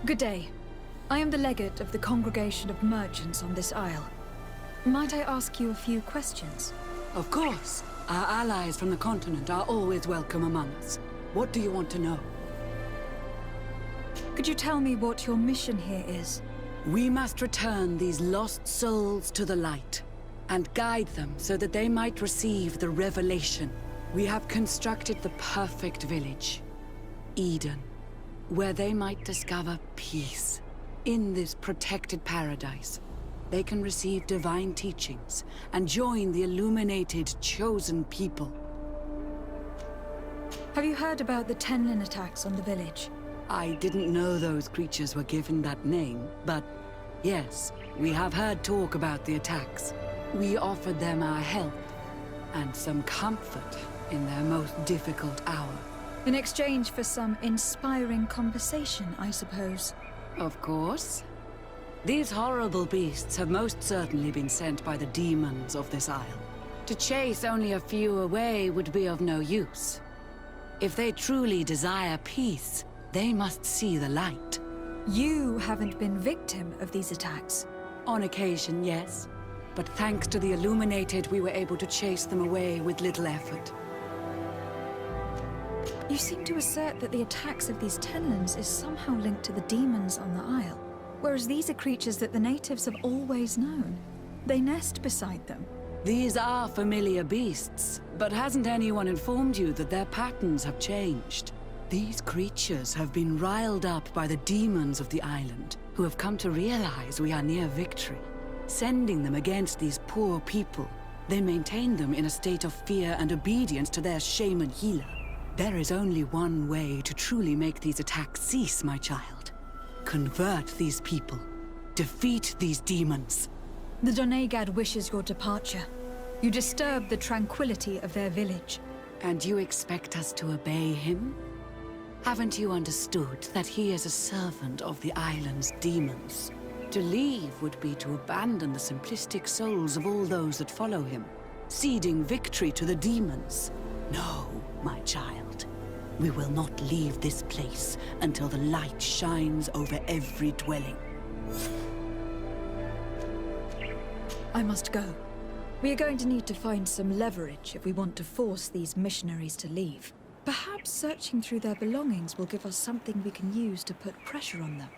Good day. I am the legate of the Congregation of Merchants on this isle. Might I ask you a few questions? Of course. Our allies from the continent are always welcome among us. What do you want to know? Could you tell me what your mission here is? We must return these lost souls to the light, and guide them so that they might receive the revelation. We have constructed the perfect village, Eden, where they might discover peace. In this protected paradise, they can receive divine teachings and join the illuminated, chosen people. Have you heard about the Tenlin attacks on the village? I didn't know those creatures were given that name, but yes, we have heard talk about the attacks. We offered them our help and some comfort in their most difficult hour. In exchange for some inspiring conversation, I suppose. Of course. These horrible beasts have most certainly been sent by the demons of this isle. To chase only a few away would be of no use. If they truly desire peace, they must see the light. You haven't been victim of these attacks. On occasion, yes. But thanks to the Illuminated, we were able to chase them away with little effort. You seem to assert that the attacks of these Tenlins is somehow linked to the demons on the isle, whereas these are creatures that the natives have always known. They nest beside them. These are familiar beasts, but hasn't anyone informed you that their patterns have changed? These creatures have been riled up by the demons of the island, who have come to realize we are near victory. Sending them against these poor people, they maintain them in a state of fear and obedience to their shaman healer. There is only one way to truly make these attacks cease, my child. Convert these people. Defeat these demons. The Dorgred wishes your departure. You disturb the tranquility of their village. And you expect us to obey him? Haven't you understood that he is a servant of the island's demons? To leave would be to abandon the simplistic souls of all those that follow him, ceding victory to the demons. No, my child. We will not leave this place until the light shines over every dwelling. I must go. We are going to need to find some leverage if we want to force these missionaries to leave. Perhaps searching through their belongings will give us something we can use to put pressure on them.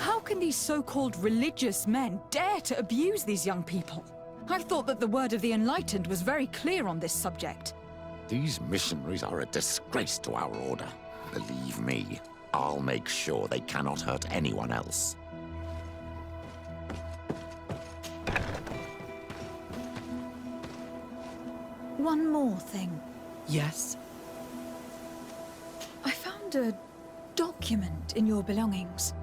How can these so-called religious men dare to abuse these young people? I thought that the word of the Enlightened was very clear on this subject. These missionaries are a disgrace to our order. Believe me, I'll make sure they cannot hurt anyone else. One more thing. Yes? I found a document in your belongings.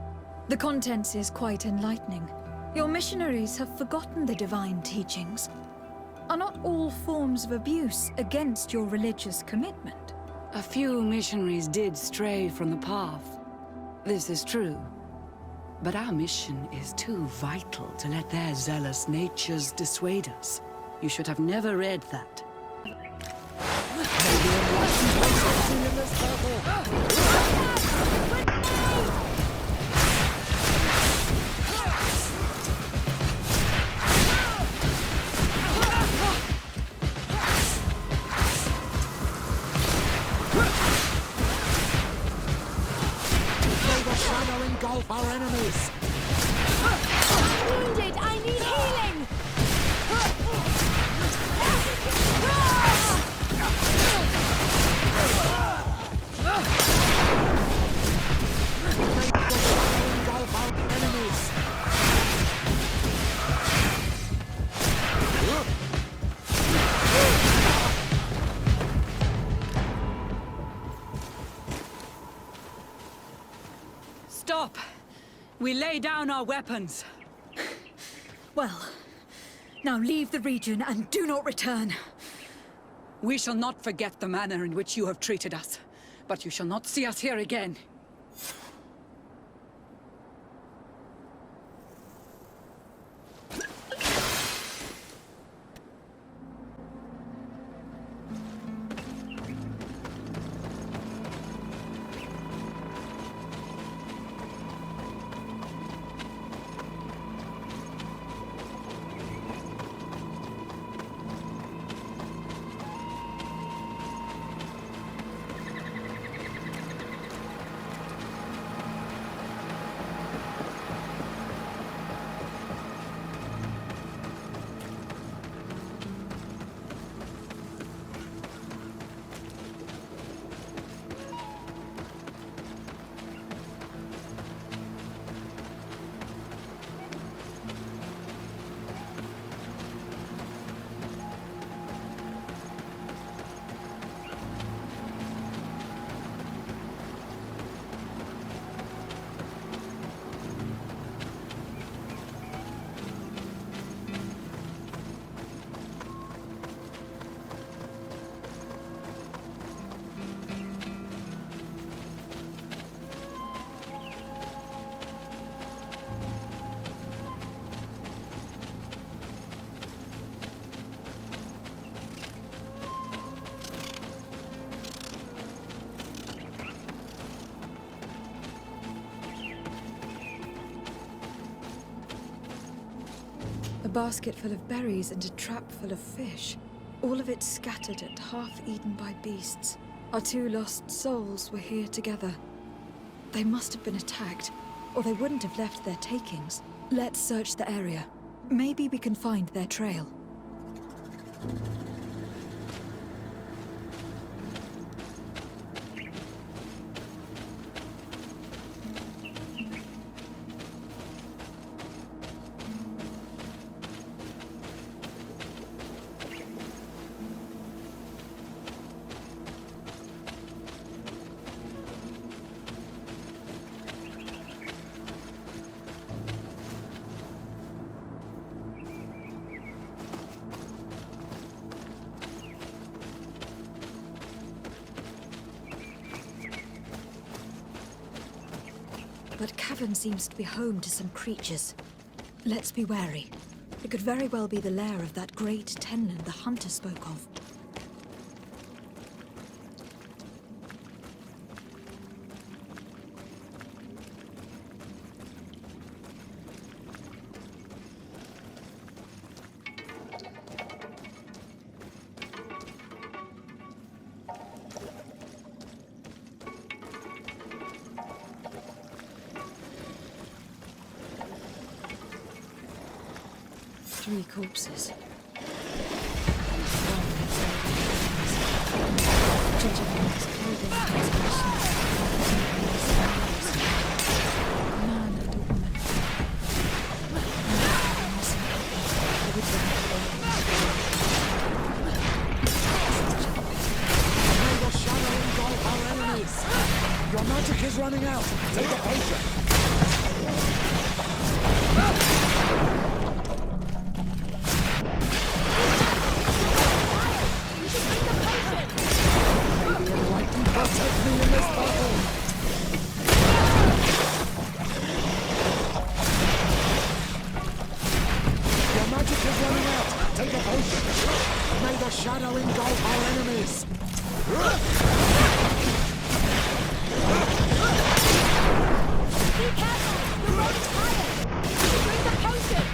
The contents is quite enlightening. Your missionaries have forgotten the divine teachings. Are not all forms of abuse against your religious commitment? A few missionaries did stray from the path. This is true. But our mission is too vital to let their zealous natures dissuade us. You should have never read that. Engulf our enemies! I'm wounded! I need healing! Engulf our enemies! Stop! We lay down our weapons. Well, now leave the region and do not return. We shall not forget the manner in which you have treated us, but you shall not see us here again. A basket full of berries and a trap full of fish. All of it scattered and half eaten by beasts. Our two lost souls were here together. They must have been attacked, or they wouldn't have left their takings. Let's search the area. Maybe we can find their trail. That cavern seems to be home to some creatures. Let's be wary. It could very well be the lair of that great tenland the hunter spoke of. Three corpses. Judging by his clothing and his actions, a man and a woman. May the shadow engulf our enemies! Your magic is running out! Take a potion! Protect me in this battle! Your magic is running out! Take a potion! May the shadow engulf our enemies! Be careful! The road is higher! You should drink the potion!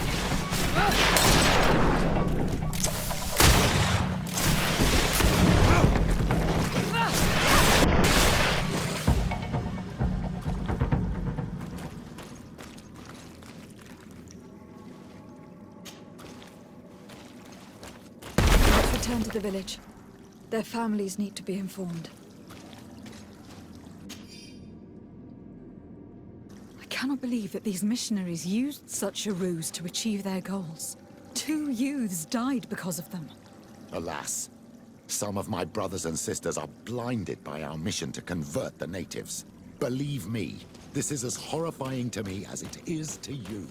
Return to the village. Their families need to be informed. I cannot believe that these missionaries used such a ruse to achieve their goals. 2 youths died because of them. Alas, some of my brothers and sisters are blinded by our mission to convert the natives. Believe me, this is as horrifying to me as it is to you.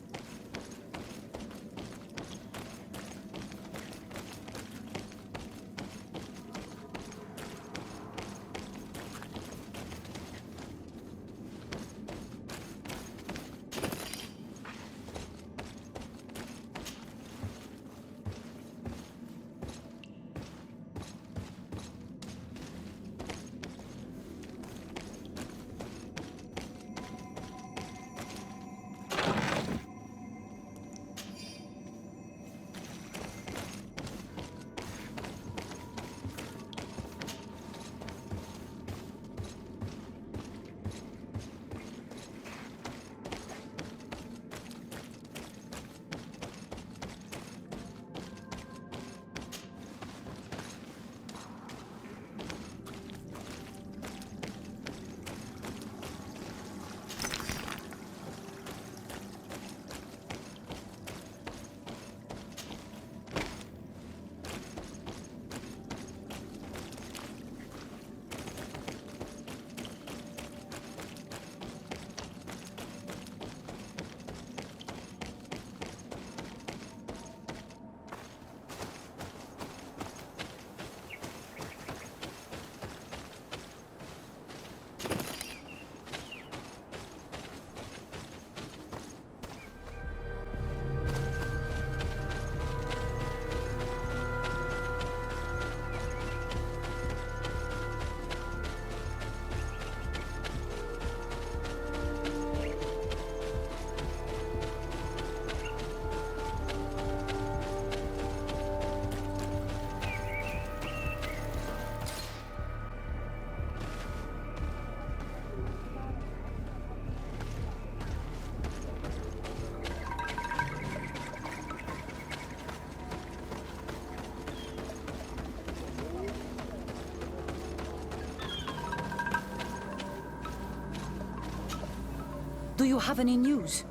Do you have any news?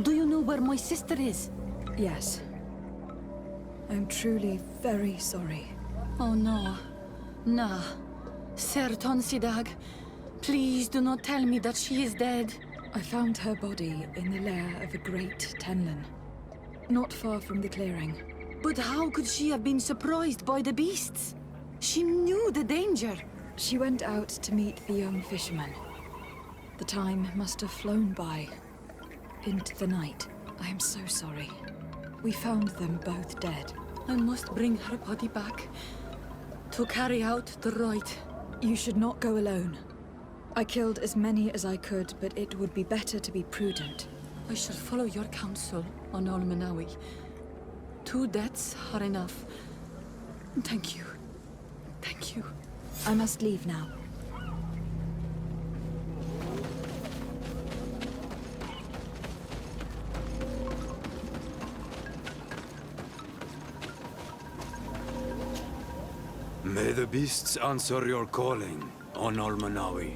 Do you know where my sister is? Yes. I'm truly very sorry. Oh no. Nah. Ser Tonsidag, please do not tell me that she is dead. I found her body in the lair of a great Tenlin, not far from the clearing. But how could she have been surprised by the beasts? She knew the danger. She went out to meet the young fisherman. The time must have flown by, into the night. I am so sorry. We found them both dead. I must bring her body back to carry out the rite. You should not go alone. I killed as many as I could, but it would be better to be prudent. I shall follow your counsel on Olmenawi. 2 deaths are enough. Thank you. Thank you. I must leave now. May the beasts answer your calling, on Olmenawi.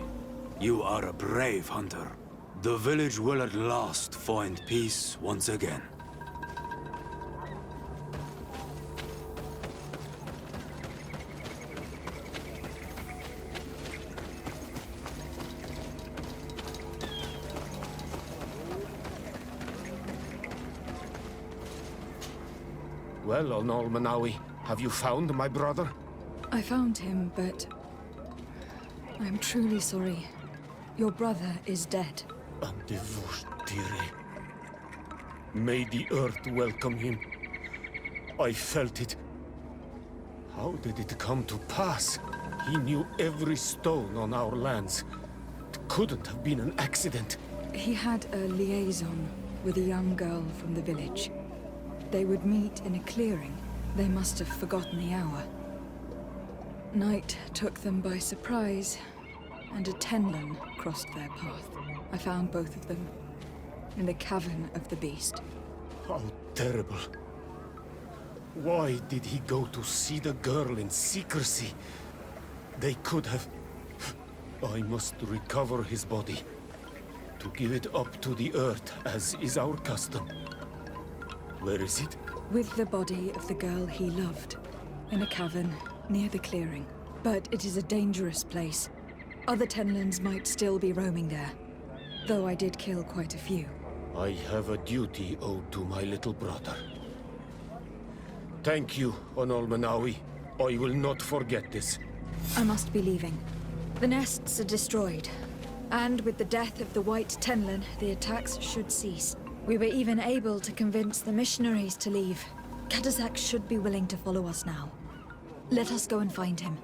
You are a brave hunter. The village will at last find peace once again. Well, on Olmenawi, have you found my brother? I found him, but I am truly sorry. Your brother is dead. Andevustire. May the earth welcome him. I felt it. How did it come to pass? He knew every stone on our lands. It couldn't have been an accident. He had a liaison with a young girl from the village. They would meet in a clearing. They must have forgotten the hour. Night took them by surprise, and a Tenlin crossed their path. I found both of them in the cavern of the beast. How terrible. Why did he go to see the girl in secrecy? They could have... I must recover his body, to give it up to the earth, as is our custom. Where is it? With the body of the girl he loved, in a cavern near the clearing. But it is a dangerous place. Other Tenlins might still be roaming there, though I did kill quite a few. I have a duty owed to my little brother. Thank you, Onol Manawi. I will not forget this. I must be leaving. The nests are destroyed, and with the death of the White Tenlin, the attacks should cease. We were even able to convince the missionaries to leave. Kadazak should be willing to follow us now. Let us go and find him.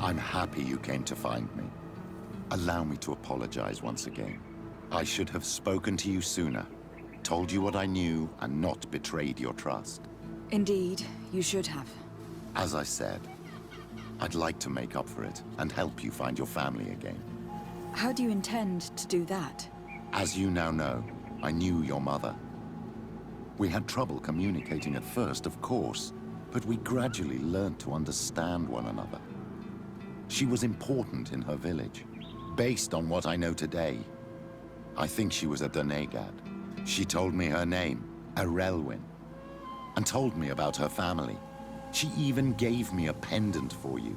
I'm happy you came to find me. Allow me to apologize once again. I should have spoken to you sooner, told you what I knew, and not betrayed your trust. Indeed, you should have. As I said, I'd like to make up for it and help you find your family again. How do you intend to do that? As you now know, I knew your mother. We had trouble communicating at first, of course, but we gradually learned to understand one another. She was important in her village. Based on what I know today, I think she was a Dorgred. She told me her name, Arelwin, and told me about her family. She even gave me a pendant for you.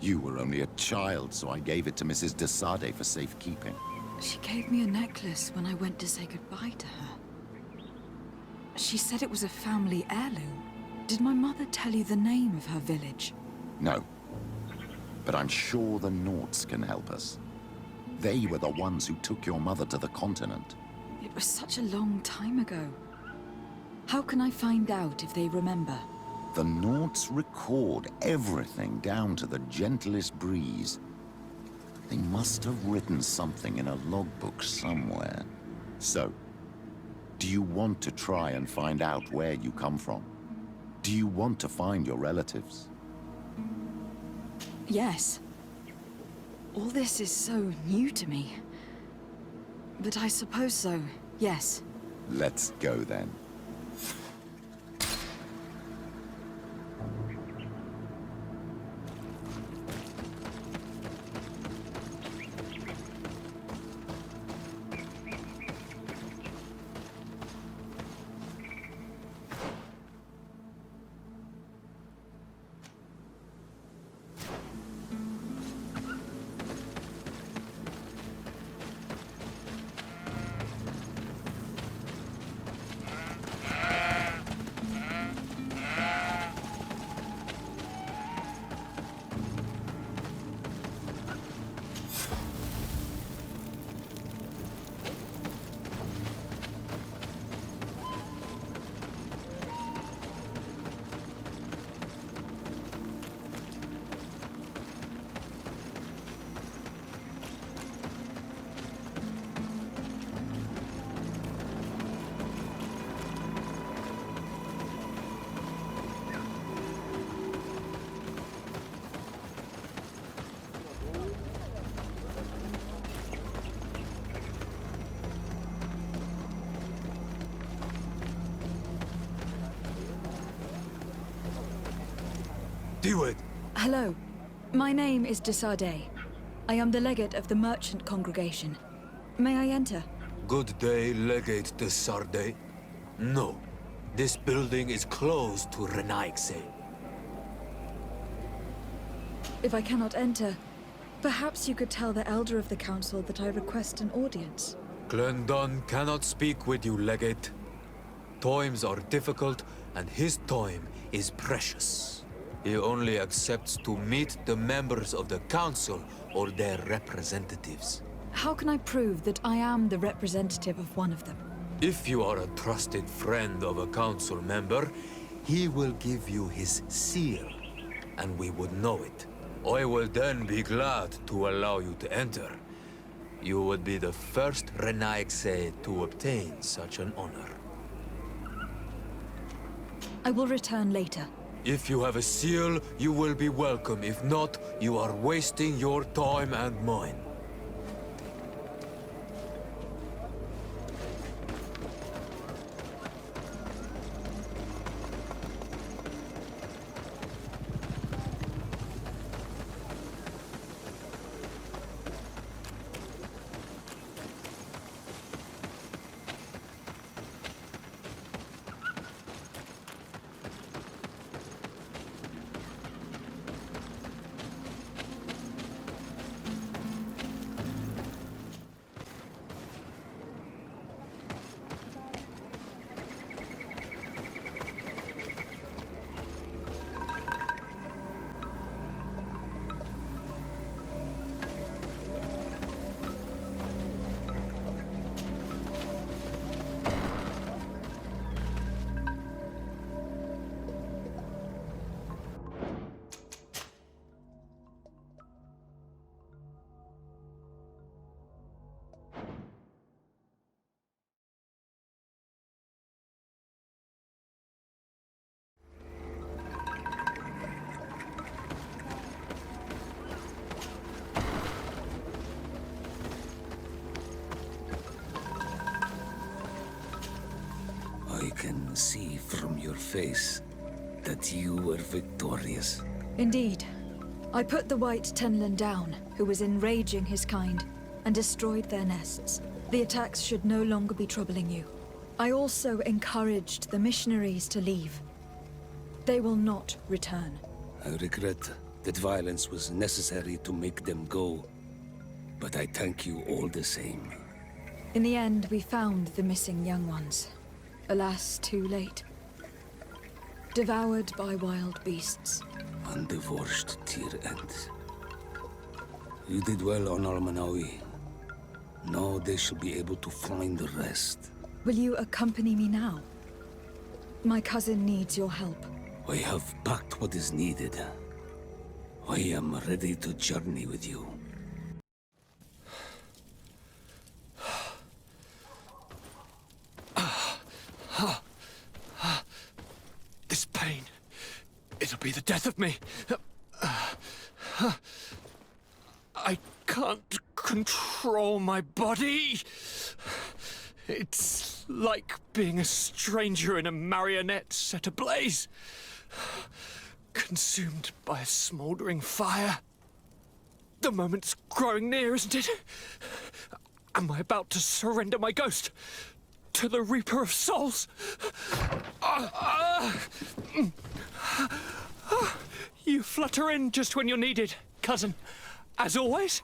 You were only a child, so I gave it to Mrs. de Sade for safekeeping. She gave me a necklace when I went to say goodbye to her. She said it was a family heirloom. Did my mother tell you the name of her village? No. But I'm sure the Nauts can help us. They were the ones who took your mother to the continent. It was such a long time ago. How can I find out if they remember? The Nauts record everything down to the gentlest breeze. They must have written something in a logbook somewhere. So, do you want to try and find out where you come from? Do you want to find your relatives? Yes. All this is so new to me. But I suppose so, yes. Let's go then. Do it! Hello. My name is Desardet. I am the legate of the merchant congregation. May I enter? Good day, Legate de Sarde. No. This building is closed to Renaigse. If I cannot enter, perhaps you could tell the elder of the council that I request an audience. Glendon cannot speak with you, Legate. Times are difficult, and his time is precious. He only accepts to meet the members of the council or their representatives. How can I prove that I am the representative of one of them? If you are a trusted friend of a council member, he will give you his seal, and we would know it. I will then be glad to allow you to enter. You would be the first Renaigse to obtain such an honor. I will return later. If you have a seal, you will be welcome. If not, you are wasting your time and mine. I can see from your face that you were victorious. Indeed. I put the White Tenlin down, who was enraging his kind, and destroyed their nests. The attacks should no longer be troubling you. I also encouraged the missionaries to leave. They will not return. I regret that violence was necessary to make them go, but I thank you all the same. In the end, we found the missing young ones. Alas, too late. Devoured by wild beasts. Undivorced tear ends. You did well on Almanawi. Now they shall be able to find the rest. Will you accompany me now? My cousin needs your help. I have packed what is needed. I am ready to journey with you. This pain, it'll be the death of me. I can't control my body. It's like being a stranger in a marionette set ablaze. Consumed by a smouldering fire. The moment's growing near, isn't it? Am I about to surrender my ghost to the Reaper of Souls? You flutter in just when you're needed, cousin. As always.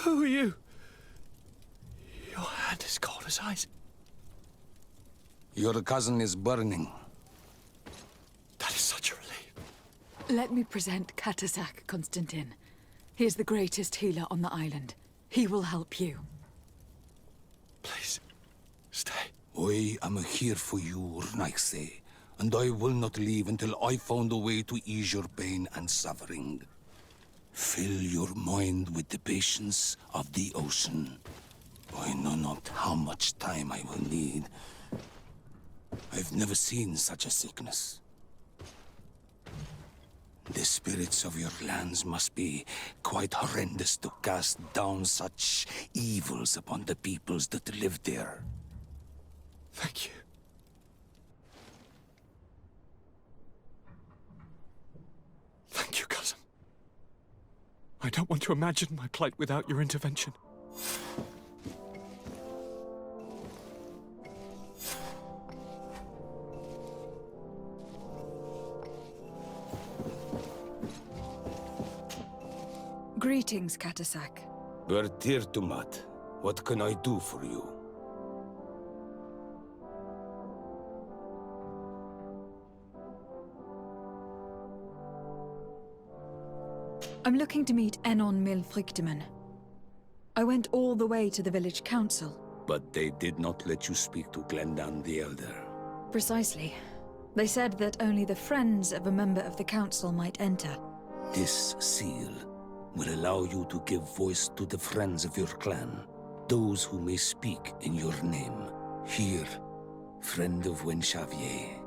Who are you? Your hand is cold as ice. Your cousin is burning. That is such a relief. Let me present Katasak, Constantin. He is the greatest healer on the island. He will help you. Please, stay. I am here for you, Rnaigse, and I will not leave until I found a way to ease your pain and suffering. Fill your mind with the patience of the ocean. I know not how much time I will need. I've never seen such a sickness. The spirits of your lands must be quite horrendous to cast down such evils upon the peoples that live there. Thank you. Thank you, cousin. I don't want to imagine my plight without your intervention. Greetings, Katasak. Bertirtumat, what can I do for you? I'm looking to meet Enon Milfrichteman. I went all the way to the village council. But they did not let you speak to Glendan the Elder. Precisely. They said that only the friends of a member of the council might enter. This seal will allow you to give voice to the friends of your clan, those who may speak in your name. Here, friend of Wenxavier.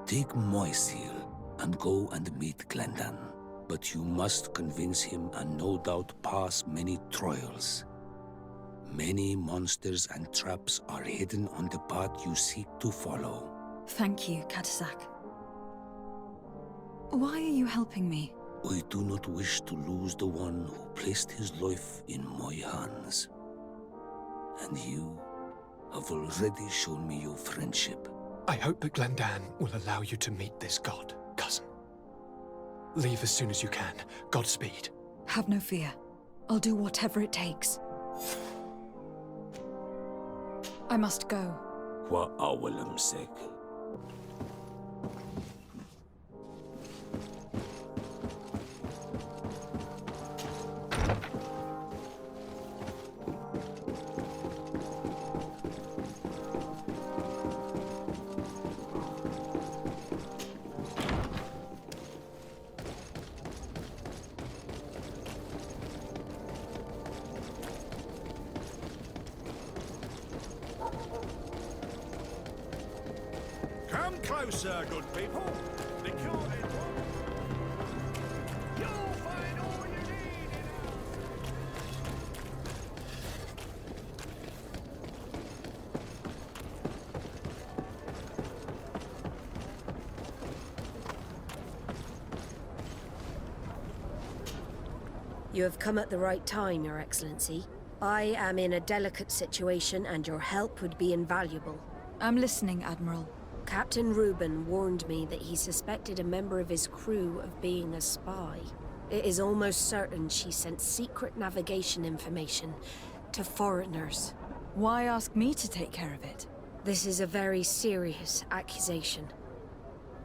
Take my seal and go and meet Glendan. But you must convince him and no doubt pass many trials. Many monsters and traps are hidden on the path you seek to follow. Thank you, Katasak. Why are you helping me? I do not wish to lose the one who placed his life in my hands. And you have already shown me your friendship. I hope that Glendan will allow you to meet this god, cousin. Leave as soon as you can. Godspeed. Have no fear. I'll do whatever it takes. I must go. Kwa awalam sek. Come closer, good people. The cart is on. You'll find all you need in You have come at the right time, Your Excellency. I am in a delicate situation and your help would be invaluable. I'm listening, Admiral. Captain Reuben warned me that he suspected a member of his crew of being a spy. It is almost certain she sent secret navigation information to foreigners. Why ask me to take care of it? This is a very serious accusation.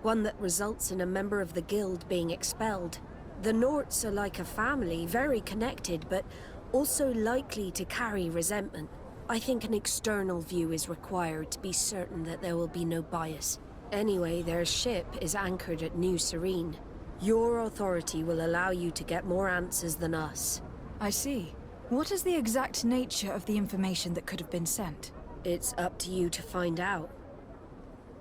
One that results in a member of the guild being expelled. The Nauts are like a family, very connected, but also likely to carry resentment. I think an external view is required to be certain that there will be no bias. Anyway, their ship is anchored at New Serene. Your authority will allow you to get more answers than us. I see. What is the exact nature of the information that could have been sent? It's up to you to find out.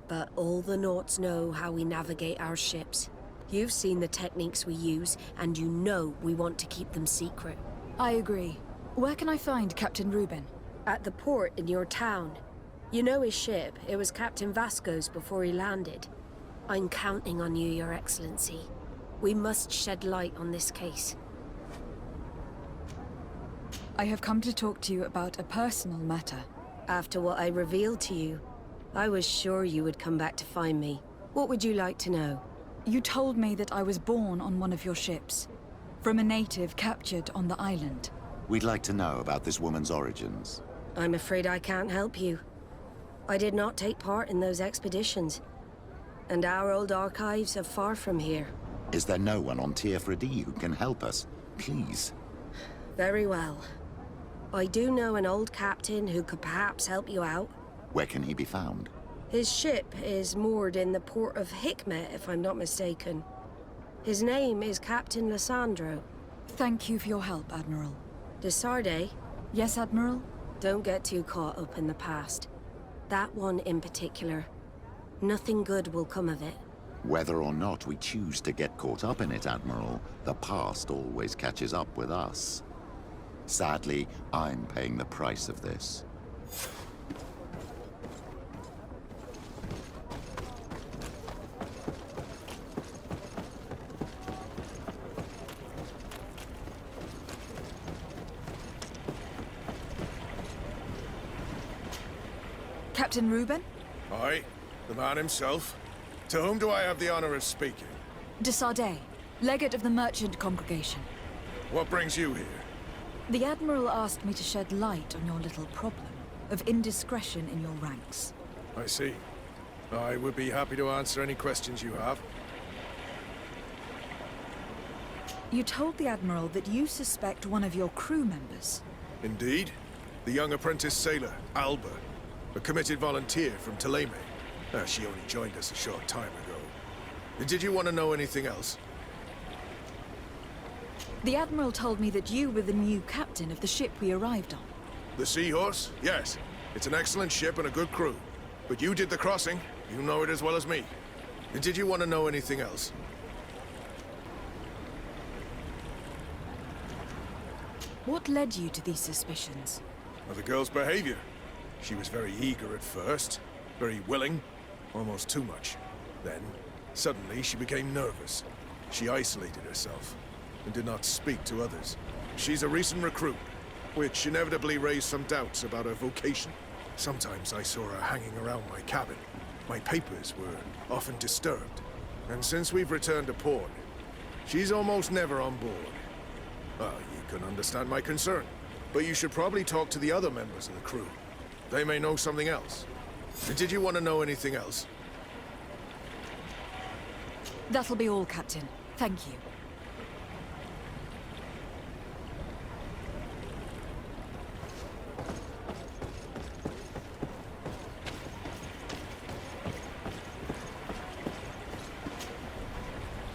But all the Nauts know how we navigate our ships. You've seen the techniques we use, and you know we want to keep them secret. I agree. Where can I find Captain Reuben? At the port in your town. You know his ship. It was Captain Vasco's before he landed. I'm counting on you, Your Excellency. We must shed light on this case. I have come to talk to you about a personal matter. After what I revealed to you, I was sure you would come back to find me. What would you like to know? You told me that I was born on one of your ships, from a native captured on the island. We'd like to know about this woman's origins. I'm afraid I can't help you. I did not take part in those expeditions. And our old archives are far from here. Is there no one on Tiefredi who can help us? Please. Very well. I do know an old captain who could perhaps help you out. Where can he be found? His ship is moored in the port of Hikmet, if I'm not mistaken. His name is Captain Lissandro. Thank you for your help, Admiral. De Sardet? Yes, Admiral? Don't get too caught up in the past. That one in particular. Nothing good will come of it. Whether or not we choose to get caught up in it, Admiral, the past always catches up with us. Sadly, I'm paying the price of this. Captain Reuben? Aye, the man himself. To whom do I have the honor of speaking? De Sardet, legate of the merchant congregation. What brings you here? The Admiral asked me to shed light on your little problem of indiscretion in your ranks. I see. I would be happy to answer any questions you have. You told the Admiral that you suspect one of your crew members. Indeed. The young apprentice sailor, Alba. A committed volunteer from Thélème. She only joined us a short time ago. Did you want to know anything else? The Admiral told me that you were the new captain of the ship we arrived on. The Seahorse? Yes. It's an excellent ship and a good crew. But you did the crossing. You know it as well as me. Did you want to know anything else? What led you to these suspicions? Well, the girl's behavior. She was very eager at first. Very willing. Almost too much. Then, suddenly, she became nervous. She isolated herself and did not speak to others. She's a recent recruit, which inevitably raised some doubts about her vocation. Sometimes I saw her hanging around my cabin. My papers were often disturbed. And since we've returned to port, she's almost never on board. You can understand my concern, but you should probably talk to the other members of the crew. They may know something else. Did you want to know anything else? That'll be all, Captain. Thank you.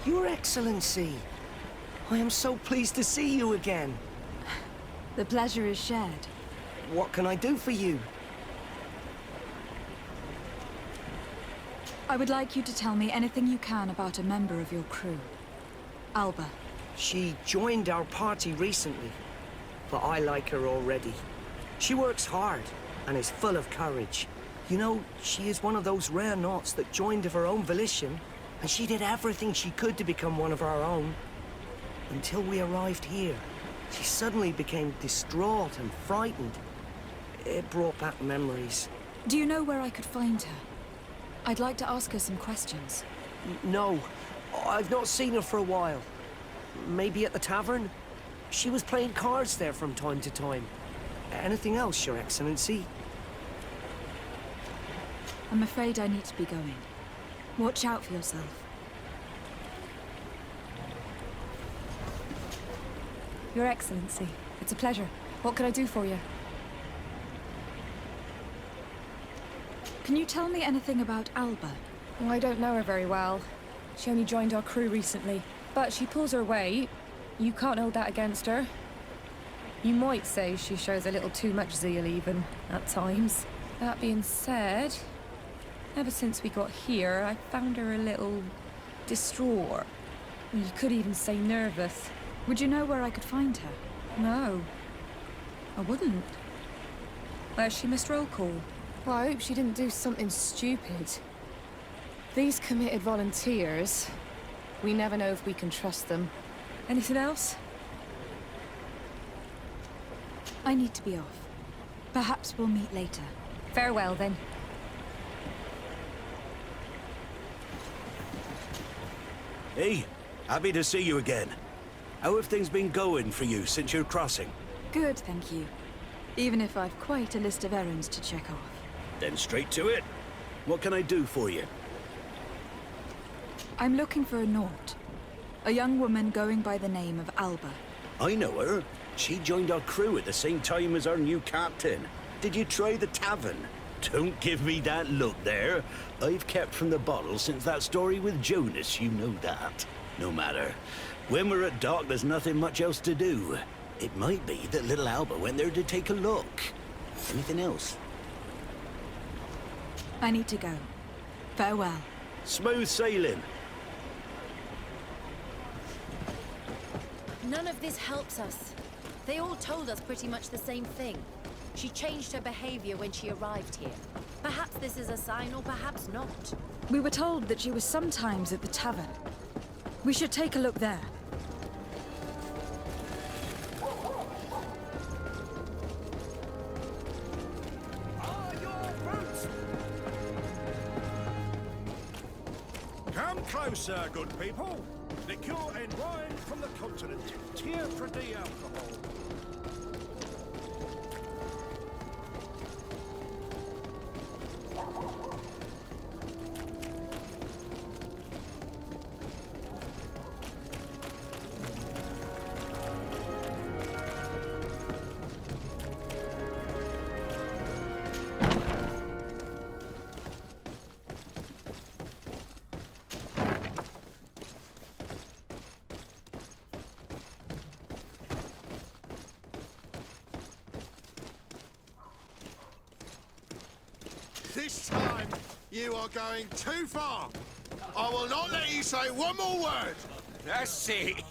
Your Excellency, I am so pleased to see you again. The pleasure is shared. What can I do for you? I would like you to tell me anything you can about a member of your crew. Alba. She joined our party recently, but I like her already. She works hard and is full of courage. You know, she is one of those rare Nauts that joined of her own volition, and she did everything she could to become one of our own. Until we arrived here, she suddenly became distraught and frightened. It brought back memories. Do you know where I could find her? I'd like to ask her some questions. No, I've not seen her for a while. Maybe at the tavern? She was playing cards there from time to time. Anything else, Your Excellency? I'm afraid I need to be going. Watch out for yourself. Your Excellency, it's a pleasure. What can I do for you? Can you tell me anything about Alba? Well, I don't know her very well. She only joined our crew recently. But she pulls her weight. You can't hold that against her. You might say she shows a little too much zeal even, at times. That being said, ever since we got here, I found her a little distraught. You could even say nervous. Would you know where I could find her? No. I wouldn't. Where's she missed roll call? Well, I hope she didn't do something stupid. These committed volunteers, we never know if we can trust them. Anything else? I need to be off. Perhaps we'll meet later. Farewell, then. Hey, happy to see you again. How have things been going for you since your crossing? Good, thank you. Even if I've quite a list of errands to check off. Then straight to it. What can I do for you? I'm looking for a Naut. A young woman going by the name of Alba. I know her. She joined our crew at the same time as our new captain. Did you try the tavern? Don't give me that look there. I've kept from the bottle since that story with Jonas, you know that. No matter. When we're at dock, there's nothing much else to do. It might be that little Alba went there to take a look. Anything else? I need to go. Farewell. Smooth sailing. None of this helps us. They all told us pretty much the same thing. She changed her behavior when she arrived here. Perhaps this is a sign, or perhaps not. We were told that she was sometimes at the tavern. We should take a look there. Are your boats closer, good people. Liqueur and wine from the continent. Tierra de alcohol. This time, you are going too far. I will not let you say one more word. That's it.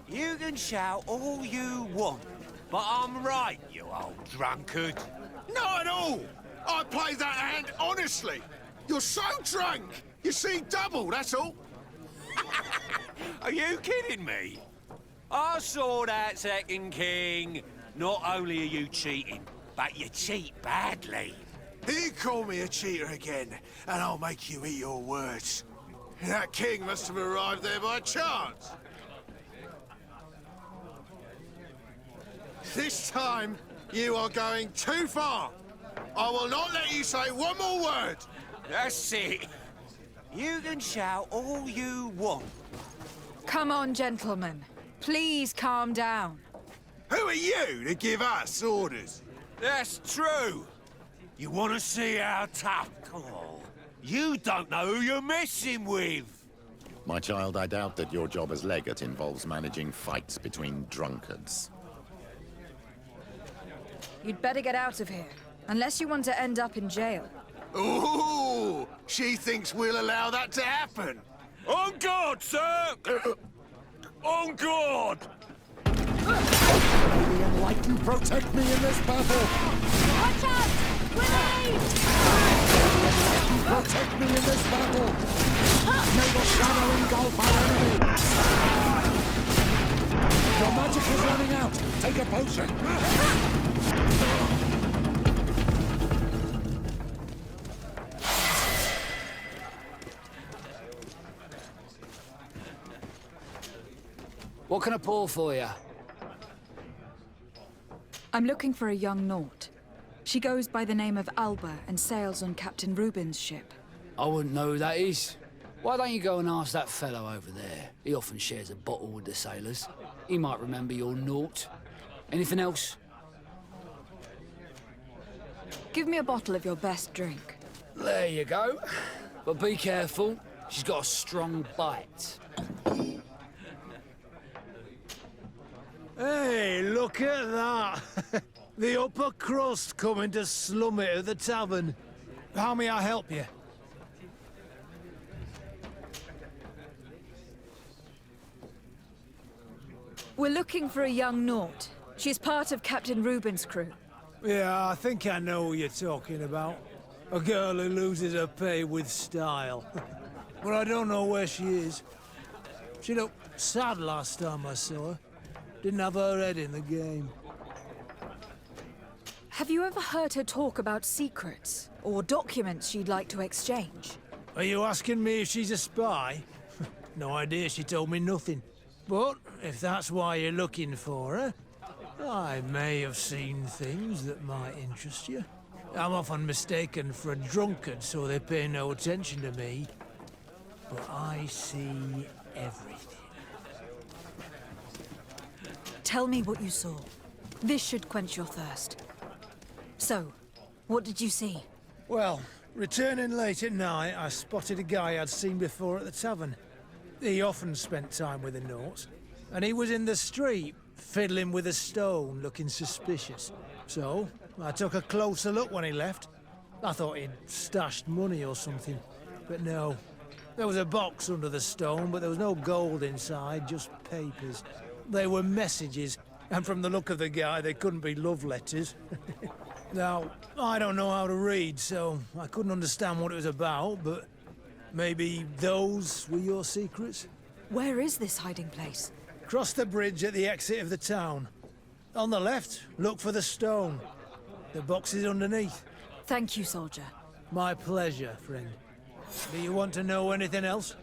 You can shout all you want, but I'm right, you old drunkard. Not at all. I played that hand honestly. You're so drunk, you see double, that's all. Are you kidding me? I saw that second king. Not only are you cheating, but you cheat badly. You call me a cheater again, and I'll make you eat your words. That king must have arrived there by chance. This time, you are going too far. I will not let you say one more word. That's it. You can shout all you want. Come on, gentlemen. Please calm down. Who are you to give us orders? That's true. You want to see how tough? Oh, you don't know who you're messing with. My child, I doubt that your job as legate involves managing fights between drunkards. You'd better get out of here, unless you want to end up in jail. Ooh, she thinks we'll allow that to happen. On guard, sir! On guard! May the Enlightened protect me in this battle! Watch out! Grenade! Protect me in this battle! May the shadow engulf our enemy! Your magic is running out! Take a potion! What can I pour for you? I'm looking for a young Naut. She goes by the name of Alba and sails on Captain Rubin's ship. I wouldn't know who that is. Why don't you go and ask that fellow over there? He often shares a bottle with the sailors. He might remember your Naut. Anything else? Give me a bottle of your best drink. There you go. But be careful. She's got a strong bite. Hey, look at that! The upper crust coming to slum it at the tavern. How may I help you? We're looking for a young Naut. She's part of Captain Rubin's crew. Yeah, I think I know who you're talking about. A girl who loses her pay with style. But I don't know where she is. She looked sad last time I saw her. Didn't have her head in the game. Have you ever heard her talk about secrets or documents she'd like to exchange? Are you asking me if she's a spy? No idea, she told me nothing. But if that's why you're looking for her, I may have seen things that might interest you. I'm often mistaken for a drunkard, so they pay no attention to me. But I see everything. Tell me what you saw. This should quench your thirst. So, what did you see? Well, returning late at night, I spotted a guy I'd seen before at the tavern. He often spent time with the Nauts, and he was in the street, fiddling with a stone, looking suspicious. So, I took a closer look when he left. I thought he'd stashed money or something, but no. There was a box under the stone, but there was no gold inside, just papers. They were messages, and from the look of the guy, they couldn't be love letters. Now, I don't know how to read, so I couldn't understand what it was about, but maybe those were your secrets? Where is this hiding place? Cross the bridge at the exit of the town. On the left, look for the stone. The box is underneath. Thank you, soldier. My pleasure, friend. Do you want to know anything else?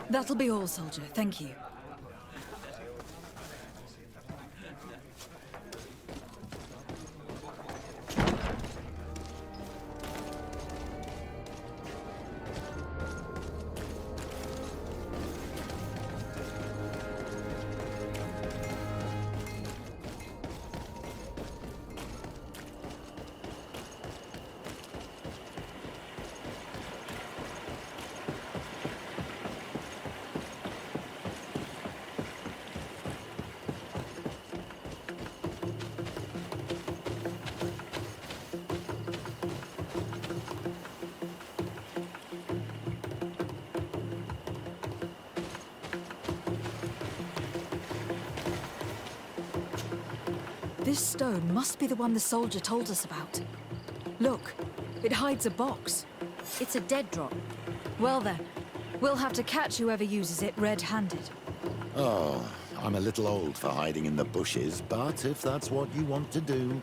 That'll be all, soldier. Thank you. This stone must be the one the soldier told us about. Look, it hides a box. It's a dead drop. Well then, we'll have to catch whoever uses it red-handed. Oh, I'm a little old for hiding in the bushes, but if that's what you want to do...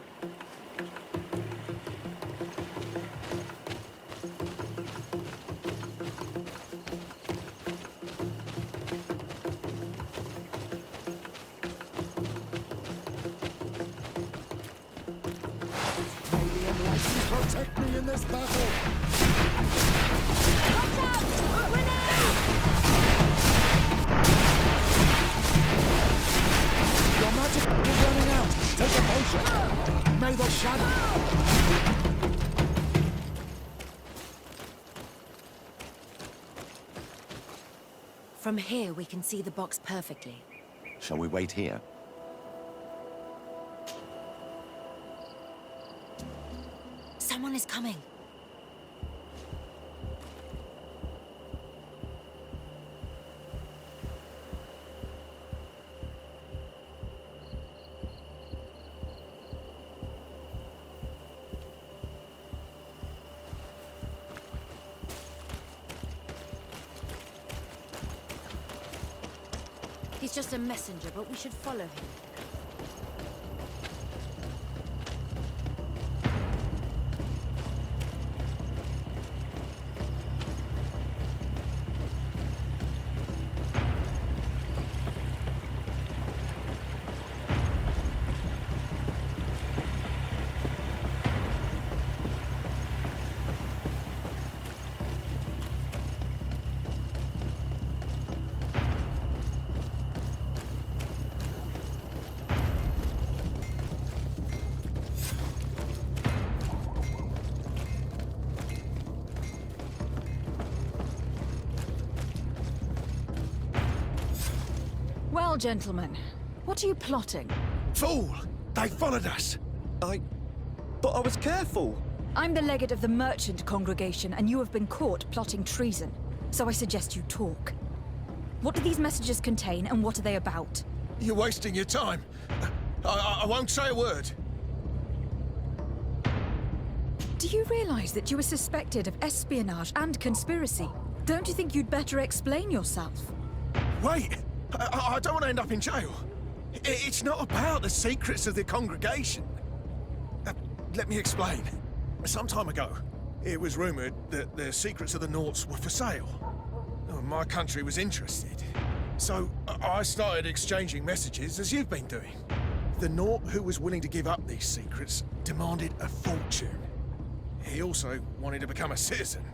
Protect me in this battle! Watch out! Grenade! Your magic is running out! Take a potion! May the shadow... From here, we can see the box perfectly. Shall we wait here? Someone is coming. He's just a messenger, but we should follow him. Well, gentlemen, what are you plotting? Fool! They followed us! But I was careful! I'm the legate of the merchant congregation, and you have been caught plotting treason. So I suggest you talk. What do these messages contain, and what are they about? You're wasting your time. I won't say a word. Do you realize that you are suspected of espionage and conspiracy? Don't you think you'd better explain yourself? Wait! I don't want to end up in jail. It's not about the secrets of the congregation. Let me explain. Some time ago, it was rumored that the secrets of the Nauts were for sale. My country was interested. So I started exchanging messages as you've been doing. The Naut who was willing to give up these secrets demanded a fortune. He also wanted to become a citizen.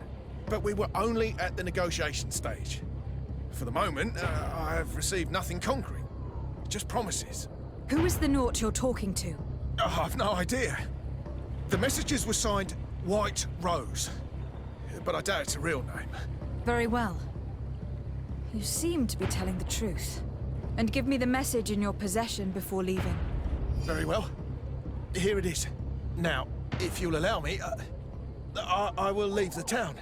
But we were only at the negotiation stage. For the moment, I have received nothing concrete. Just promises. Who is the Naut you're talking to? Oh, I've no idea. The messages were signed White Rose. But I doubt it's a real name. Very well. You seem to be telling the truth. And give me the message in your possession before leaving. Very well. Here it is. Now, if you'll allow me, I will leave the town.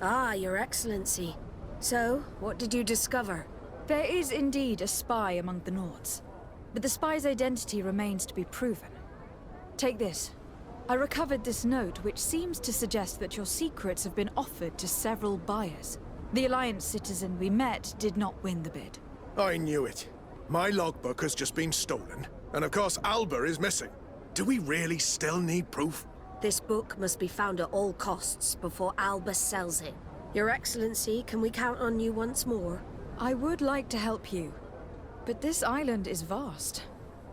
Ah, Your Excellency. So, what did you discover? There is indeed a spy among the Nauts, but the spy's identity remains to be proven. Take this. I recovered this note, which seems to suggest that your secrets have been offered to several buyers. The Alliance citizen we met did not win the bid. I knew it. My logbook has just been stolen, and of course Alba is missing. Do we really still need proof? This book must be found at all costs before Alba sells it. Your Excellency, can we count on you once more? I would like to help you, but this island is vast.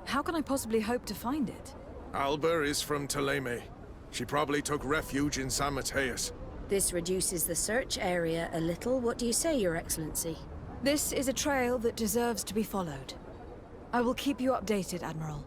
How can I possibly hope to find it? Alba is from Teleme. She probably took refuge in San Mateus. This reduces the search area a little. What do you say, Your Excellency? This is a trail that deserves to be followed. I will keep you updated, Admiral.